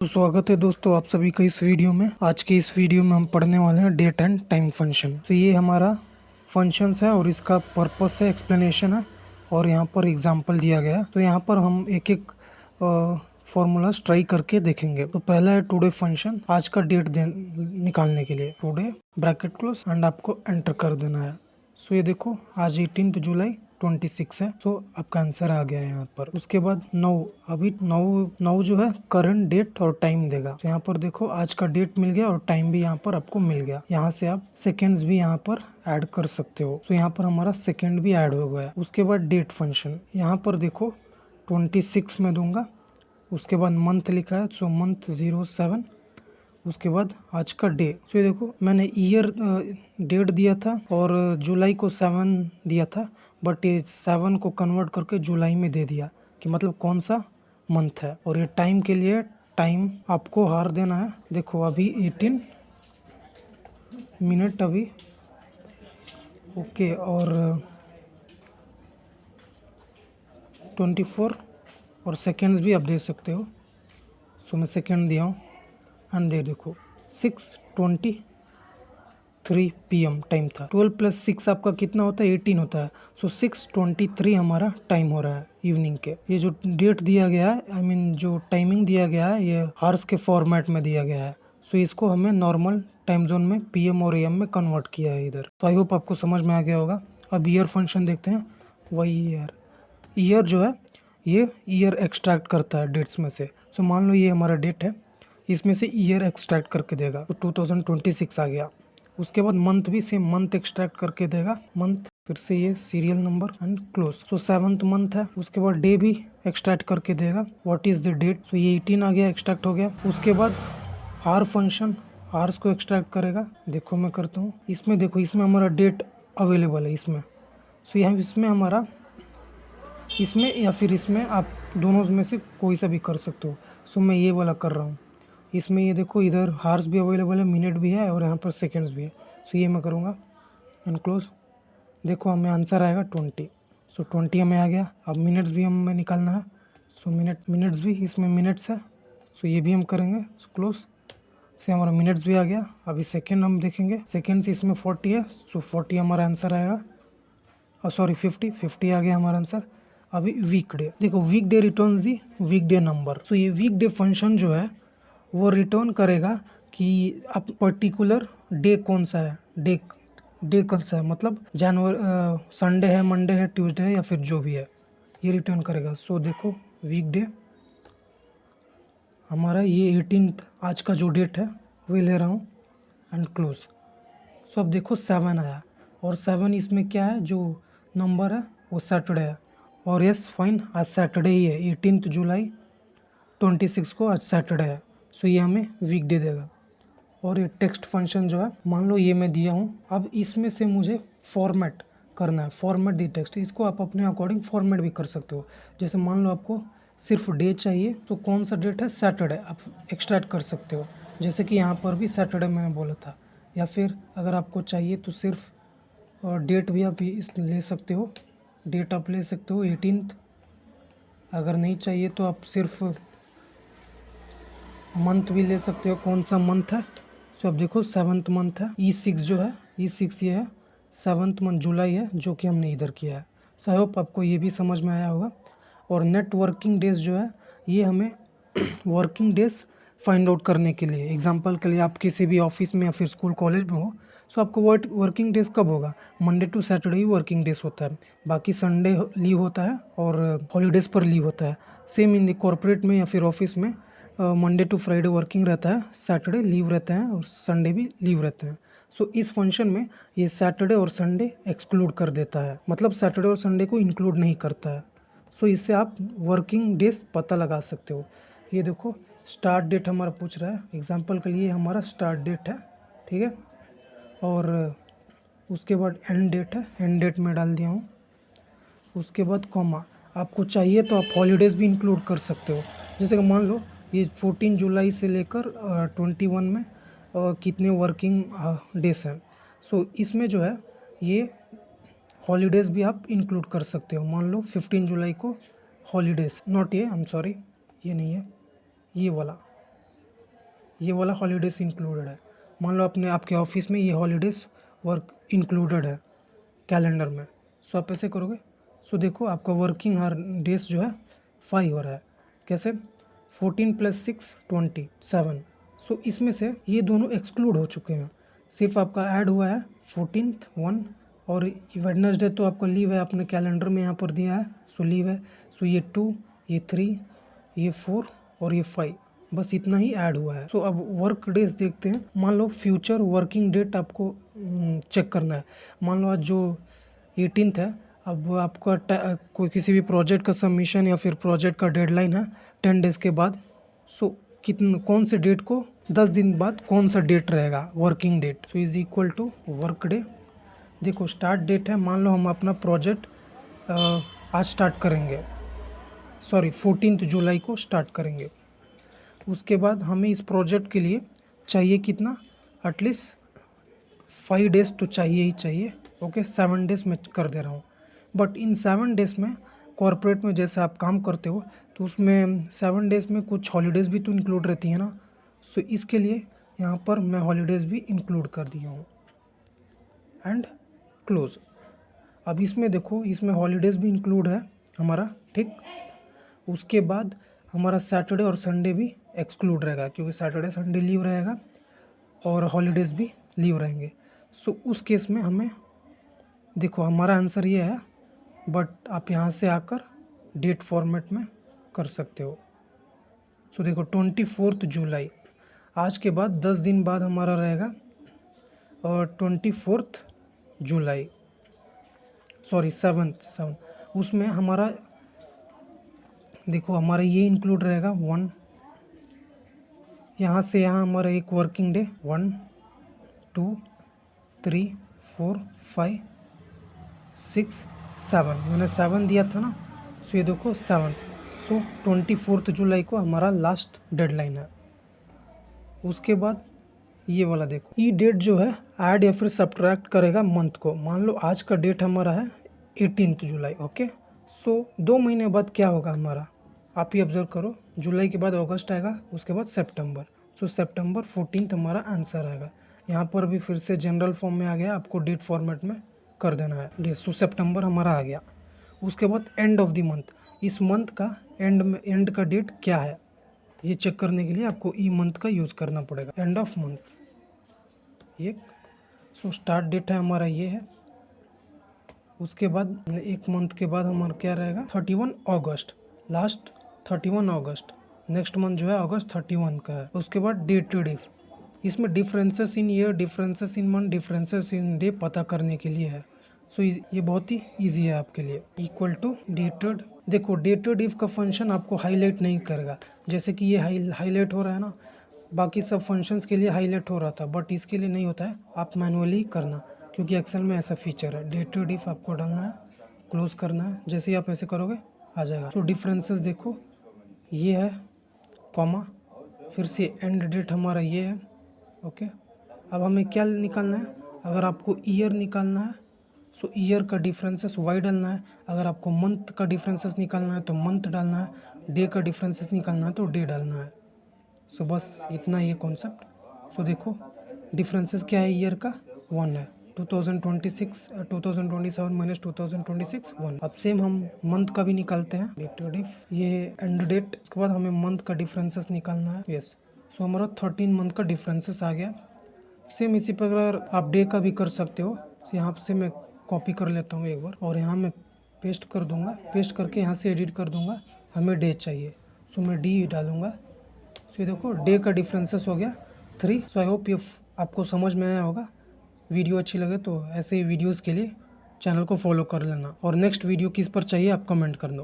तो स्वागत है दोस्तों आप सभी का इस वीडियो में। आज के इस वीडियो में हम पढ़ने वाले हैं डेट एंड टाइम फंक्शन। तो ये हमारा फंक्शंस है और इसका पर्पस है, एक्सप्लेनेशन है और यहाँ पर एग्जांपल दिया गया है। तो यहाँ पर हम एक एक फॉर्मूलाज ट्राई करके देखेंगे। तो पहला है टुडे फंक्शन, आज का डेट निकालने के लिए टुडे ब्रैकेट क्लोज एंड आपको एंटर कर देना है। सो ये देखो आज 18 जुलाई 26 है। सो आपका आंसर आ गया है यहाँ पर। उसके बाद 9, अभी 9 जो है करंट डेट और टाइम देगा। तो यहाँ पर देखो आज का डेट मिल गया और टाइम भी यहाँ पर आपको मिल गया। यहाँ से आप सेकेंड्स भी यहाँ पर ऐड कर सकते हो। तो यहाँ पर हमारा सेकेंड भी ऐड हो गया। उसके बाद डेट फंक्शन, यहाँ पर देखो 26 में दूंगा। उसके बाद मंथ लिखा है, सो मंथ 07। उसके बाद आज का डे। तो ये देखो मैंने ईयर डेट दिया था और जुलाई को 7 दिया था, बट ये 7 को कन्वर्ट करके जुलाई में दे दिया कि मतलब कौन सा मंथ है। और ये टाइम के लिए टाइम आपको हार देना है। देखो अभी 18 मिनट अभी, ओके, और 24 और सेकेंड्स भी आप दे सकते हो। सो मैं सेकेंड दिया हूँ एंड दे देखो 6:23 PM टाइम था। 12 + 6 आपका कितना होता है, 18 होता है। सो 6:23 हमारा टाइम हो रहा है इवनिंग के। ये जो डेट दिया गया है, आई मीन जो टाइमिंग दिया गया है, ये हार्स के फॉर्मेट में दिया गया है। सो इसको हमें नॉर्मल टाइम जोन में PM और AM में कन्वर्ट किया है इधर। तो आई होप आपको समझ में आ गया होगा। अब ईयर फंक्शन देखते हैं। वही ईयर जो है ये ईयर एक्सट्रैक्ट करता है डेट्स में से। सो मान लो ये हमारा डेट है, इसमें से ईयर एक्सट्रैक्ट करके देगा। तो 2026 आ गया। उसके बाद मंथ भी सेम मंथ एक्सट्रैक्ट करके देगा। मंथ फिर से ये serial number and close. So 7th month है। उसके बाद डे भी एक्सट्रैक्ट करके देगा, व्हाट इज द डेट। सो ये 18 आ गया, एक्सट्रैक्ट हो गया। उसके बाद आर फंक्शन आर्स को एक्सट्रैक्ट करेगा। देखो मैं करता हूँ इसमें, देखो इसमें हमारा डेट अवेलेबल है इसमें। सो यहाँ इसमें हमारा, इसमें या फिर इसमें आप दोनों में से कोई सा भी कर सकते हो। सो मैं ये वाला कर रहा हूँ। इसमें ये देखो इधर हार्स भी अवेलेबल है, मिनट भी है और यहाँ पर सेकंड्स भी है। सो ये मैं करूँगा एंड क्लोज। देखो हमें आंसर आएगा 20। सो 20 हमें आ गया। अब मिनट्स भी हमें निकालना है। सो मिनट्स भी इसमें मिनट्स है। सो ये भी हम करेंगे। सो क्लोज से हमारा मिनट्स भी आ गया। अभी सेकेंड हम देखेंगे। सेकेंड्स इसमें 40 है। सो 40 हमारा आंसर आएगा। सॉरी 50 आ गया हमारा आंसर। अभी वीकडे, देखो वीकडे रिटर्न्स दी वीकडे नंबर। सो ये वीकडे फंक्शन जो है वो रिटर्न करेगा कि आप पर्टिकुलर डे कौन सा है, डे कौन सा है, मतलब संडे है, मंडे है, ट्यूसडे है या फिर जो भी है, ये रिटर्न करेगा। सो देखो वीकडे हमारा ये 18 आज का जो डेट है वही ले रहा हूँ एंड क्लोज। सो अब देखो 7 आया और 7 इसमें क्या है, जो नंबर है वो सैटरडे है। और यस फाइन, आज सैटरडे ही है, 18 जुलाई 26 को आज सैटरडे है। सो ये हमें वीकडे देगा। और ये टेक्स्ट फंक्शन जो है, मान लो ये मैं दिया हूँ, अब इसमें से मुझे फॉर्मेट करना है, फॉर्मेट दी टेक्स्ट। इसको आप अपने अकॉर्डिंग फॉर्मेट भी कर सकते हो। जैसे मान लो आपको सिर्फ डे चाहिए, तो कौन सा डेट है, सैटरडे, आप एक्सट्रैक्ट कर सकते हो। जैसे कि यहाँ पर भी सैटरडे मैंने बोला था। या फिर अगर आपको चाहिए तो सिर्फ डेट भी आप इस ले सकते हो, डेट आप ले सकते हो 18। अगर नहीं चाहिए तो आप सिर्फ मंथ भी ले सकते हो, कौन सा मंथ है। सो अब देखो 7th मंथ है। E6 जो है, E6 ये है, 7th मंथ जुलाई है, जो कि हमने इधर किया है। सो आई होप आपको ये भी समझ में आया होगा। और नेट वर्किंग डेज जो है, ये हमें वर्किंग डेज फाइंड आउट करने के लिए, एग्जांपल के लिए आप किसी भी ऑफिस में या फिर स्कूल कॉलेज में हो, सो आपको वर्किंग डेज कब होगा, मंडे टू सैटरडे ही वर्किंग डेज होता है। बाकी संडे लीव होता है और हॉलीडेज़ पर लीव होता है। सेम इन कॉर्पोरेट में या फिर ऑफिस में मंडे टू फ्राइडे वर्किंग रहता है, सैटरडे लीव रहते हैं और संडे भी लीव रहते हैं। सो इस फंक्शन में ये सैटरडे और संडे एक्सक्लूड कर देता है, मतलब सैटरडे और संडे को इंक्लूड नहीं करता है। सो इससे आप वर्किंग डेज पता लगा सकते हो। ये देखो स्टार्ट डेट हमारा पूछ रहा है, एग्जांपल के लिए हमारा स्टार्ट डेट है, ठीक है। और उसके बाद एंड डेट है, एंड डेट में डाल दिया हूँ। उसके बाद कॉमा, आपको चाहिए तो आप हॉलीडेज़ भी इंक्लूड कर सकते हो। जैसे कि मान लो ये 14 जुलाई से लेकर 21 में कितने वर्किंग डेज हैं। सो इसमें जो है ये हॉलीडेज़ भी आप इंक्लूड कर सकते हो। मान लो 15 जुलाई को हॉलीडेज़, नॉट ये, आई एम सॉरी, ये नहीं है, ये वाला ये वाला हॉलीडेज इंक्लूडेड है। मान लो आपके ऑफिस में ये हॉलीडेज वर्क इंक्लूडेड है कैलेंडर में, सो आप ऐसे करोगे। सो देखो आपका वर्किंग आवर डेज जो है 5 हो रहा है। कैसे? 14 + 6 27। सो इसमें से ये दोनों एक्सक्लूड हो चुके हैं, सिर्फ आपका ऐड हुआ है 14th 1 और वेडनेसडे तो आपका लीव है, अपने कैलेंडर में यहाँ पर दिया है, सो लीव है। सो ये 2, ये 3, ये 4 और ये 5, बस इतना ही ऐड हुआ है। सो अब वर्क डेज देखते हैं। मान लो फ्यूचर वर्किंग डेट आपको चेक करना है। मान लो आज जो 18th है, अब आपका कोई किसी भी प्रोजेक्ट का सबमिशन या फिर प्रोजेक्ट का डेडलाइन है 10 डेज़ के बाद। सो कौन से डेट को 10 दिन बाद कौन सा डेट रहेगा working date, so is equal to work day. देखो स्टार्ट डेट है, मान लो हम अपना प्रोजेक्ट आज स्टार्ट करेंगे, 14 जुलाई को स्टार्ट करेंगे। उसके बाद हमें इस प्रोजेक्ट के लिए चाहिए कितना, एटलीस्ट 5 डेज़ तो चाहिए ही चाहिए। ओके 7 डेज़ में कर दे रहा हूँ, बट इन 7 डेज़ में कॉर्पोरेट में जैसे आप काम करते हो तो उसमें 7 डेज़ में कुछ हॉलीडेज़ भी तो इंक्लूड रहती है ना। सो इसके लिए यहाँ पर मैं हॉलीडेज़ भी इंक्लूड कर दिया हूँ एंड क्लोज। अब इसमें देखो, इसमें हॉलीडेज़ भी इंक्लूड है हमारा, ठीक। उसके बाद हमारा सैटरडे और संडे भी एक्सक्लूड रहेगा, क्योंकि सैटरडे संडे लीव रहेगा और हॉलीडेज़ भी लीव रहेंगे। सो उस केस में हमें देखो हमारा आंसर ये है, बट आप यहाँ से आकर डेट फॉर्मेट में कर सकते हो। सो देखो 24 जुलाई, आज के बाद 10 दिन बाद हमारा रहेगा और 24 जुलाई, 7 उसमें हमारा देखो हमारा ये इंक्लूड रहेगा 1, यहाँ से यहाँ हमारा एक वर्किंग डे 1 2 3 4 5 6 7, मैंने 7 दिया था ना। सो ये देखो 7। सो 24 जुलाई को हमारा लास्ट डेडलाइन है। उसके बाद ये वाला देखो, ये डेट जो है ऐड या फिर सब्ट्रैक्ट करेगा मंथ को। मान लो आज का डेट हमारा है 18 जुलाई। ओके, सो 2 महीने बाद क्या होगा हमारा, आप ही ऑब्जर्व करो। जुलाई के बाद अगस्त आएगा, उसके बाद सितंबर। सो सितंबर 14 हमारा आंसर आएगा। यहाँ पर भी फिर से जनरल फॉर्म में आ गया, आपको डेट फॉर्मेट में कर देना है डेट। सो सितंबर हमारा आ गया। उसके बाद एंड ऑफ द मंथ, इस मंथ का एंड का डेट क्या है ये चेक करने के लिए आपको ई मंथ का यूज़ करना पड़ेगा, एंड ऑफ मंथ ये। सो स्टार्ट डेट है हमारा ये है। उसके बाद एक मंथ के बाद हमारा क्या रहेगा, 31 अगस्त, लास्ट 31 अगस्त। नेक्स्ट मंथ जो है अगस्त 31 का है। उसके बाद डेटेड इफ, इसमें differences in year, differences in month, differences in day पता करने के लिए है। सो ये बहुत ही इजी है आपके लिए। इक्वल टू डेटेड, देखो डेटेड इफ का फंक्शन आपको हाईलाइट नहीं करेगा, जैसे कि ये हाईलाइट हो रहा है ना, बाकी सब फंक्शंस के लिए हाईलाइट हो रहा था, बट इसके लिए नहीं होता है, आप मैनुअली करना, क्योंकि एक्सेल में ऐसा फीचर है। डेटेड इफ आपको डालना है, क्लोज करना है, जैसे ही आप ऐसे करोगे आ जाएगा। तो डिफरेंसेस देखो ये है, कॉमा, फिर से एंड डेट हमारा ये है। ओके, अब हमें क्या निकालना है, अगर आपको ईयर निकालना है सो ईयर का डिफरेंसेस वाई डालना है, अगर आपको मंथ का डिफरेंसेस निकालना है तो मंथ डालना है, डे का डिफरेंसेस निकालना है तो डे डालना है। सो बस इतना ये कॉन्सेप्ट। सो देखो डिफरेंसेस क्या है, ईयर का 1 है, 2026 2027 माइनस 2026 1। अब सेम हम मंथ का भी निकालते हैं, डेटेड इफ ये एंड डेट, उसके बाद हमें मंथ का डिफरेंसेस निकालना है। यस, सो हमारा 13 मंथ का डिफरेंसेस आ गया। सेम इसी प्रकार आप डे का भी कर सकते हो। यहाँ से मैं कॉपी कर लेता हूँ एक बार और यहाँ मैं पेस्ट कर दूंगा, पेस्ट करके यहाँ से एडिट कर दूंगा। हमें डे चाहिए, सो मैं डी डालूंगा। सो ये देखो डे का डिफरेंसेस हो गया 3। सो आई होप ये आपको समझ में आया होगा। वीडियो अच्छी लगे तो ऐसे ही वीडियोस के लिए चैनल को फॉलो कर लेना, और नेक्स्ट वीडियो किस पर चाहिए आप कमेंट कर दो।